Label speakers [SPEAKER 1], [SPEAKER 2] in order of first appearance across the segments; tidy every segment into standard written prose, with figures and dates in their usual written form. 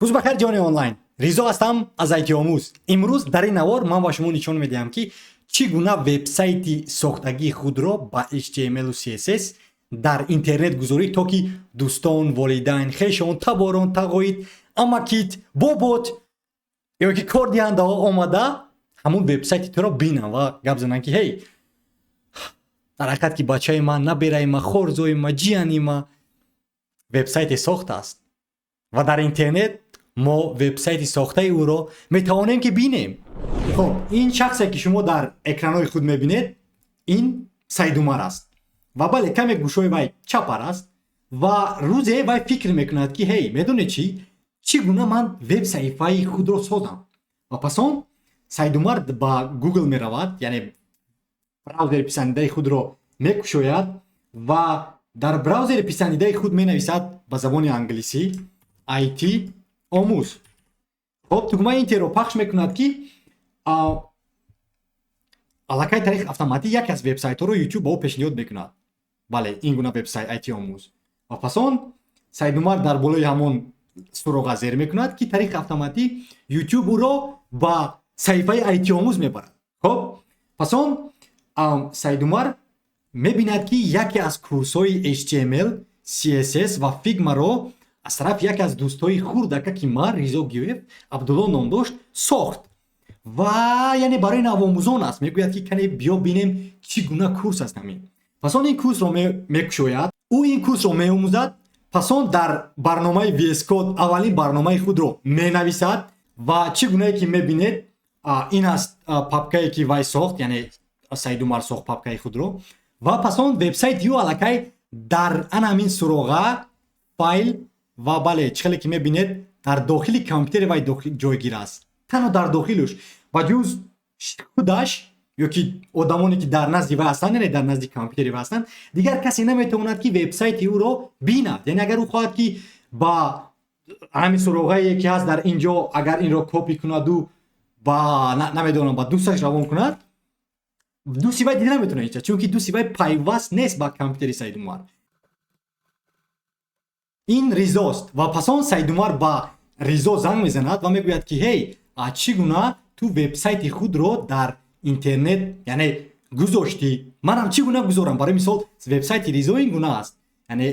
[SPEAKER 1] روز بخیر جان آنلاین. ریزا هستم از ایتی آموز. امروز در این نوار من با شما نشون میدم که چگونه وبسایت ساختگی خود را با HTML و CSS در اینترنت گذاری تا که دوستان، والدین، خویشان، تباران، تقاید، اماکیت، بابات یا که کار دهنده ها آمده همون وبسایت تو را بینن و گپ زنن که هی در حقیقت که بچه من نبیره ما خورزوی ما جیانی ما وبسایت ساخته است و در اینترنت ما وبسایت ساخته او را میتوانیم که بینیم. خب این شخصی که شما در اکرانهای خود میبینید این سید عمر است و بله کمی گوشای وی چپر است و روزه وی فکر میکند که هی میدونه چگونه من وب صفحه خود را سازم و پس اون سید عمر با گوگل میرود، یعنی براوزر پسندیده خود را میکشاید و در براوزر پسندیده خود مینویسد به زبان انگلیسی ایتی آموز. خب تگمه این رو پخش میکند که علاقه طریق اتوماتیک یک از وبسایت رو یوتیوب با او پیشنهاد میکند. بله این گونه وبسایت ایتی آموز و پس اون سید عمر در بالای همون سراغ زیر میکند که طریق اتوماتیک یوتیوب رو با صفحه ایتی آموز میبرد. خب پس اون سید عمر میبیند که یکی از کورس‌های HTML CSS و فیگما رو از طرف یک از دوستای خردکه که ما ریزا گیویف عبدالله نام داشت ساخت و یعنی برای نوآموزان است. میگوید که کنی بیا بینیم چگونه کورس است همین. پس اون این کورس رو میکشاید، او این کورس رو میآموزد، پس اون در برنامه VS Code اولین برنامه خود رو مینویسد و چگونه که میبینید این است پاپکایی که وی ساخت، یعنی سید عمر ساخت پاپکای خود رو و پس اون وبسایت یو علاقه در همین سراغ فایل و بله چخلی که میبینید در داخل کامپیوتر وی جایگیر است. تنها در داخلش با جز خودش یا که آدمانی که در نزد وی هستند، یعنی در نزد کامپیوتر وی هستند، دیگر کسی نمیتواند که وبسایت او رو بیند. یعنی اگر او خواهد که با همین سراغی که هست در اینجا اگر این رو کپی کند و با نمیدونم با دوستش روان کند، دوستی وی دیده نمیتونه اینجا، چون که دوستی وی پیوست نیست با کامپیوتر سید عمر. این ریزاست و پس اون سید عمر با ریزا زنگ میزند و میگوید که هی چگونه تو وبسایت خود رو در اینترنت یعنی گذاشتی، منم چگونه گذارم. برای مثال وبسایت ریزا این گونه است، یعنی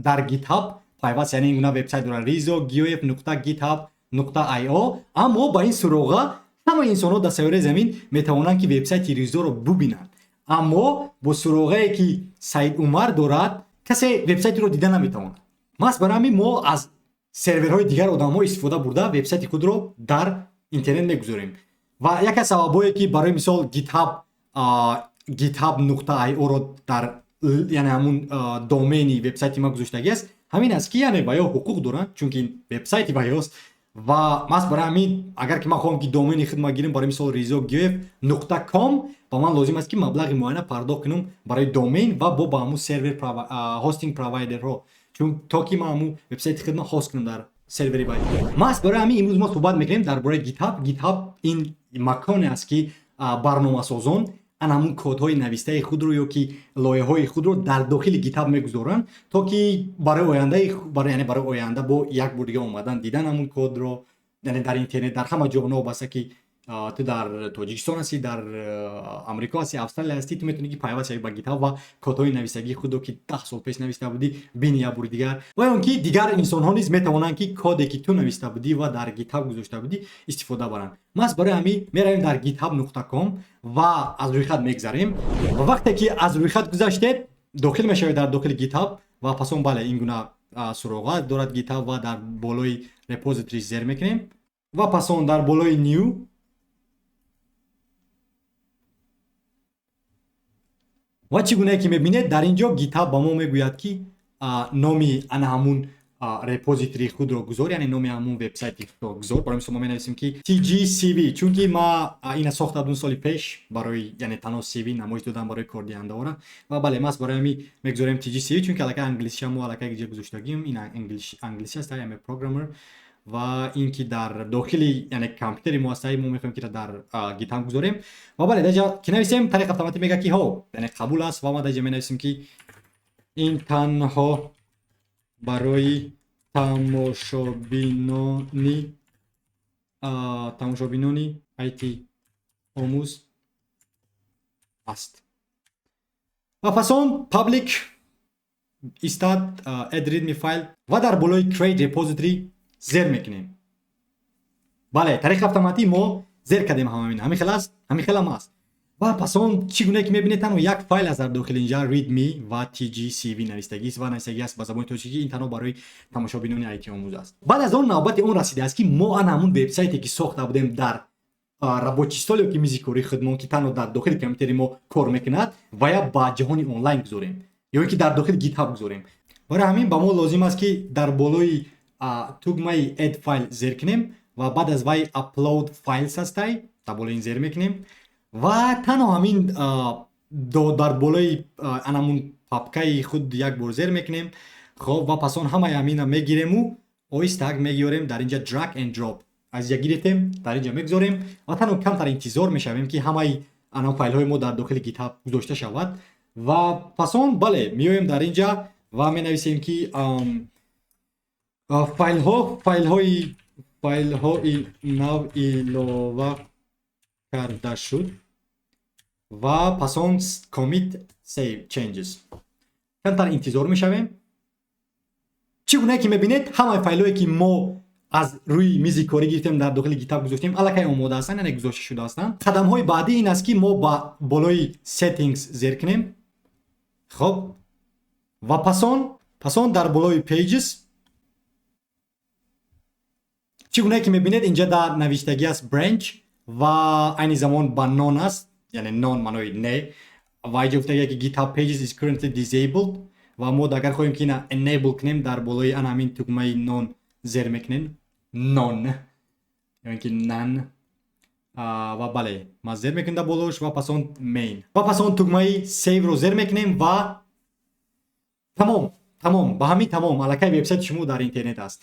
[SPEAKER 1] در گیت هاب پیوست، یعنی این گونه وبسایت داره ریزا github.github.io. اما با این سراغ همه انسان‌ها در سیاره زمین میتوانند که وبسایت ریزا رو ببینند، اما با سراغی که سید عمر دارد کسی وبسایت رو دیده نمیتواند. برای ما از سرورهای دیگر آدم‌ها استفاده برده وبسایت خود رو در اینترنت میگذاریم و یک از سببایی که برای مثال github.io رو در یعنی همون دومینی وبسایت ما گذاشته است همین است که یعنی باید حقوق دارن، چون که این وبسایت بایاست و برای همین اگر که ما خواهم که دومینی خدمت گیریم برای مثال rizogif.com با من لازم است که مبلغ معین پرداخت کنم برای دومین و با همون سرور هاستینگ پرووایدر رو، چون تا که ما همون وبسایت خدمت هاست کنم در سروری باید. برای همین امروز ما صحبت میکنیم درباره گیتهاب. این مکانی است که برنامه سازان همون کدهای نوشته خود رو یا که لایه های خود رو در داخل گیتهاب میگذارن تا که برای آینده با یک بار دیگه اومدن دیدن همون کد رو، یعنی در اینترنت در همه جا بسته که تو در تاجیکستان هستی، در امریکا هستی، استرالیا هستی، تو میتونی که پیوست شوی با گیتهاب و کدهای نوشتگی خود رو که 10 سال پیش نوشته بودی ببینی یا بار دیگر و اون که دیگر انسان ها نیز میتونن که کدی که تو نوشته بودی و در گیتهاب گذاشته بودی استفاده برن. برای همین میریم در github.com و از روی خط میگذاریم و وقتی که از روی خط گذشتید داخل میشوید در داخل گیتهاب و پس اون بله این گونه سراغ دارد گیتهاب و در بالای رپوزیتوری زیر میکنیم و پس اون در بالای نیو و چگونه که میبینید در اینجا گیتهاب با ما میگوید که نامی همون رپوزیتوری خود رو گذار، یعنی نامی همون وبسایت رو گذار. برای مثال ما مینویسیم که TGCV، چون که ما این ساخته بودم سال پیش برای یعنی تنها CV نمایش دادم برای کار دهنده ها و بله ما برای همین میگذاریم TGCV، چون که علاقه انگلیسی هم و علاقه دیگه گذاشتگیم این انگلیسی است. ام پروگرامر و این که در داخل یعنی کامپیوتر ما است ما میخوایم که در گیتهاب گذاریم و بله اینجا که نویسیم طریق اتوماتیک میگه که ها یعنی قبول است و ما اینجا مینویسیم که این تنها برای тамошобинони IT омӯз аст. ва пасон public start add readme file ва дар болои create repository зер мекунем. бале, тариқи автоматӣ мо зер кардем ҳамин хелам аст. ва пасон чӣ гуна ки мебинед танҳо як файл аст дар дохили инҷа readme ва tgcv навистагист ва навистагиаст ба забони тоҷикӣ. ин танҳо барои тамошобинони IT омӯз аст. баъд аз он навбати он расидааст ки мо ана ҳамун вебсайте ки сохта будем дар рабочий стол ё ки мизи кории худмон ки танҳо дар дохили компютери мо кор мекунад ва я ба ҷаҳони онлайн гузорем ё ки дар дохили GitHub гузорем. барои ҳамин ба мо лозим аст ки дар болои тугмаи add file зер кунем ва баъд аз вай upload files ҳастай дар болои ин зер мекунем ва танҳо ҳамин дар болои анамун папкаи худ як бор зер мекунем. хоб ва пасон ҳамаи ҳамина мегирему оҳистак мегиёрем дар инҷа drag and drop аз инҷа гирифтем дар инҷа мегузорем ва танҳо камтар интизор мешавем ки ҳамаи анам файлҳои мо дар дохили GitHub гузошта шавад. ва пасон бале меоем дар инҷа ва менависем ки файлҳои нав илова карда шуд ва пасон commit save changes камтар интизор мешавем. чӣ гуна ки мебинед ҳамаи файлҳое ки мо аз рӯи мизи корӣ гирифтем дар дохили GitHub гузоштем аллакай омода ҳастанд, яъне гузошта шуда ҳастанд. қадамҳои баъдӣ ин аст ки мо ба болои settings зер кунем. хоб ва пасон дар болои pages чӣ гуна ки мебинед инҷа дар навиштагӣ аст branch ва айни замон ба non аст, яъне non маънои не ва инҷа гуфтагӣ ки GitHub pages is currently disabled ва мо агар хоҳем ки ина enable кунем дар болои ана ҳамин тугмаи non зер мекунем non ё ки nan ва бале ма зер мекунем дар болош ва пасон main ва пасон тугмаи save ро зер мекунем ва тамом ба ҳамин тамом аллакай вебсайти шумо дар интернет аст.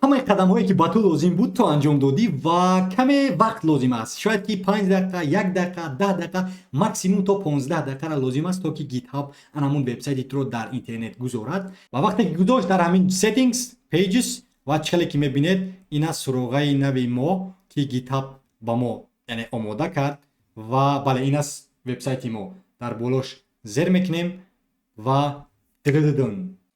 [SPEAKER 1] ҳамаи қадамҳое ки ба ту лозим буд ту анҷом додӣ ва каме вақт лозим аст. шояд ки 5 дақиқа 1 дақиқа 10 дақиқа максимум то 15 дақиқара лозим аст то ки GitHub анамун вебсайти туро дар интернет гузорад. ва вақте ки гузошт дар ҳамин settings pages ва чиқале ки мебинед ин аст суроғаи нави мо ки GitHub ба мо яъне омода кард ва бале ин аст вебсайти мо. дар болош зер мекунем ва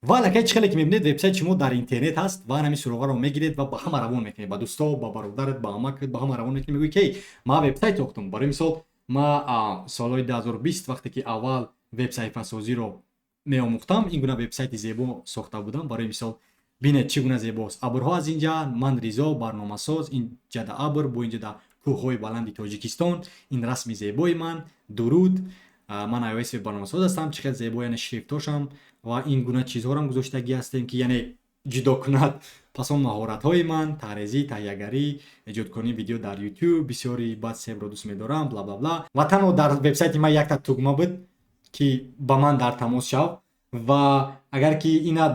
[SPEAKER 1] ва аллакай чиқале ки мебинед вебсайти шумо дар интернет ҳаст ва ҳамин суроғаро мегиред ва ба ҳама равон мекунед, ба дӯсто, ба бародарат, ба амакат, ба ҳама равон мекунед. мегӯӣ ки ма вебсайт сохтум. барои мисол ма солҳои 2020 вақте ки аввал вебсайтсозиро меомӯхтам ин гуна вебсайти зебо сохта будам. барои мисол бинед чӣ гуна зебост. абрҳо аз инҷа ман Ризо барномасоз инҷа да абр бо инҷа да кӯҳҳои баланди Тоҷикистон ин расми зебои ман. дуруд ман iOS барномасоз ҳастам. чӣ қадр зебо яъне шрифтҳошам ва ин гуна чизҳорам гузоштагӣ ҳастем ки яъне ҷудо кунад пасон маҳоратҳои ман таҳризӣ, таҳиягарӣ, эҷодкунии видео дар YouTube, бисёри баъд себро дӯст медорам бла бла бла. ва танҳо дар вебсайти ман якта тугма буд ки ба ман дар тамос шав ва агар ки ина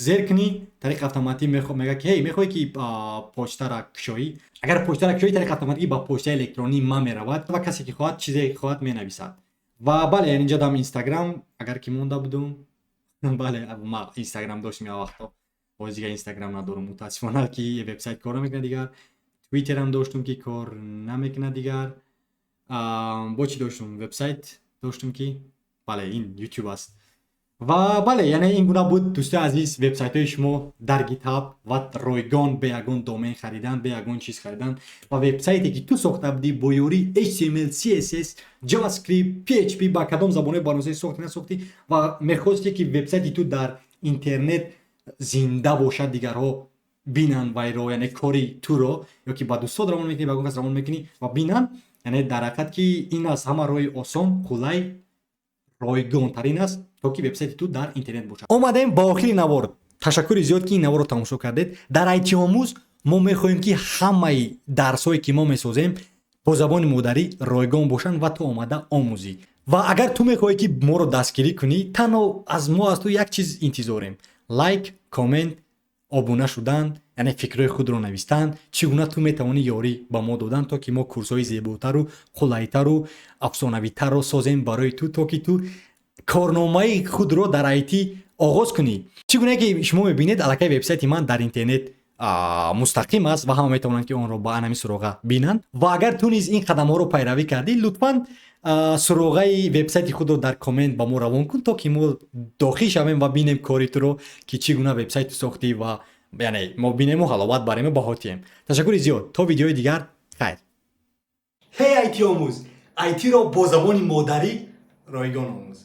[SPEAKER 1] зер кунӣ тариқи автоматӣ мега ки ҳей мехоҳӣ ки почтара кушоӣ. агар почтара кушоӣ тариқи автоматӣ ба почтаи электронии ман меравад ва касе ки хоҳад чизе хоҳад менависад. ва бале инҷа дам Instagram агар ки монда будум бале ма Instagram доштим я вақто. ҳозир дигар Instagram надорам мутаассифона ки вебсайт кор намекунад дигар. Twitterам доштум ки кор намекунад дигар. бо чӣ доштум вебсайт доштум ки бале ин YouTube аст. ва бале яъне ин гуна буд дӯстои азиз вебсайтҳои шумо дар GitHub ва ройгон бе ягон домен харидан бе ягон чиз харидан ва вебсайте ки ту сохта будӣ бо ёрии HTML, CSS, JavaScript, PHP ба кадом забонои барномасозӣ сохтӣ насохтӣ ва мехостӣ ки вебсайти ту дар интернет зинда бошад, дигарҳо бинанд вайро яъне кори туро ё ки ба дӯстот равон мекунӣ ба ягон кас равон мекунӣ ва бинанд яъне дар ҳақиқат ки ин аст ҳама роҳи осон қулай ройгонтарин аст то ки вебсайти ту дар интернет бошад. омадем ба охири навор. ташаккури зиёд ки ин наворро тамошо кардед. дар IT омӯз мо мехоҳем ки ҳамаи дарсҳое ки мо месозем бо забони модарӣ ройгон бошанд ва ту омада омӯзӣ. ва агар ту мехоҳӣ ки моро дастгирӣ кунӣ танҳо аз мо аз ту як чиз интизорем: лайк, комент, обуна шудан, яъне фикрҳои худро навистан, чӣ гуна ту метавонӣ ёрӣ ба мо додан то ки мо курсҳои зеботару қулайтару афсонавитарро созем барои ту то ки ту корномаи худро дар IT оғоз кунӣ. Чӣ гуна ки шумо мебинед аллакай вебсайти ман дар интернет мустақим аст ва ҳама метавонанд ки онро ба анами суроға бинанд. Ва агар ту низ ин қадамҳоро пайравӣ кардӣ, лутфан суроғаи вебсайти худро дар коммент ба мо равон кун, то ки мо дохил шавем ва бинем кори туро ки чӣ гуна вебсайт сохтӣ ва яъне мо бинему ҳаловат барему ба ҳотием. Ташаккури зиёд. То видеои дигар, хайр. Ҳей IT омӯз, IT-ро бо забони модарӣ ройгон омӯз.